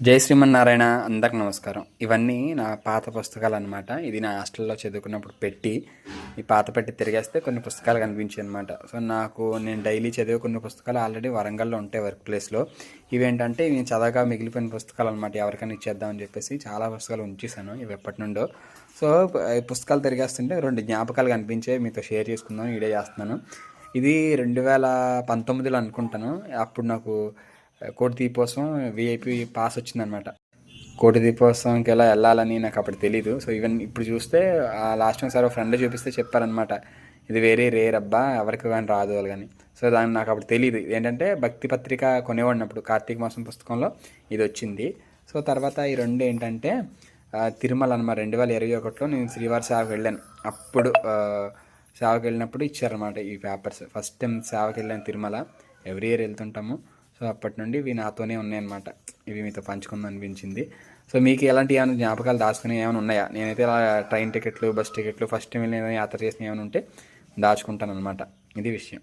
జై శ్రీమన్నారాయణ. అందరికి నమస్కారం. ఇవన్నీ నా పాత పుస్తకాలు అనమాట. ఇది నా హాస్టల్లో చదువుకున్నప్పుడు పెట్టి ఈ పాత పెట్టి తిరిగేస్తే కొన్ని పుస్తకాలు కనిపించాయి అనమాట. సో నేను డైలీ చదివే కొన్ని పుస్తకాలు ఆల్రెడీ వరంగల్లో ఉంటాయి వర్క్ ప్లేస్లో. ఇవేంటంటే నేను చదవగా మిగిలిపోయిన పుస్తకాలు అనమాట. ఎవరికైనా ఇచ్చేద్దామని చెప్పేసి చాలా పుస్తకాలు ఉంచేసాను ఇవి ఎప్పటి నుండో. సో ఈ పుస్తకాలు తిరిగేస్తుంటే రెండు జ్ఞాపకాలు కనిపించే మీతో షేర్ చేసుకుందాం వీడియో చేస్తున్నాను. ఇది 2019లో అనుకుంటాను. అప్పుడు నాకు కోటి దీపోత్సవం విఐపి పాస్ వచ్చిందనమాట. కోటి దీపోత్సవంకి ఎలా వెళ్ళాలని నాకు అప్పుడు తెలీదు. సో ఈవెన్ ఇప్పుడు చూస్తే లాస్ట్ టైం సార్ ఫ్రెండ్ చూపిస్తే చెప్పారనమాట, ఇది వేరే రేర్ అబ్బా, ఎవరికి కానీ రాదు వాళ్ళు కానీ. సో దాన్ని నాకు అప్పుడు తెలియదు. ఏంటంటే భక్తి పత్రిక కొనేవాడినప్పుడు కార్తీక మాసం పుస్తకంలో ఇది వచ్చింది. సో తర్వాత ఈ రెండు ఏంటంటే తిరుమల అనమాట. 2021లో నేను శ్రీవారి సేవకి వెళ్ళాను. అప్పుడు సేవకి వెళ్ళినప్పుడు ఇచ్చారనమాట ఈ పేపర్స్. ఫస్ట్ టైం సేవకి వెళ్ళాను తిరుమల. ఎవ్రీ ఇయర్ వెళ్తుంటాము. సో అప్పటి నుండి ఇవి నాతోనే ఉన్నాయన్నమాట. ఇవి మీతో పంచుకుందాం అనిపించింది. సో మీకు ఎలాంటి ఏమైనా జ్ఞాపకాలు దాచుకునే ఏమైనా ఉన్నాయా? నేనైతే ఇలా ట్రైన్ టికెట్లు, బస్ టికెట్లు, ఫస్ట్ టైం వెళ్ళిన యాత్ర చేసిన ఏమైనా ఉంటే దాచుకుంటాను అనమాట. ఇది విషయం.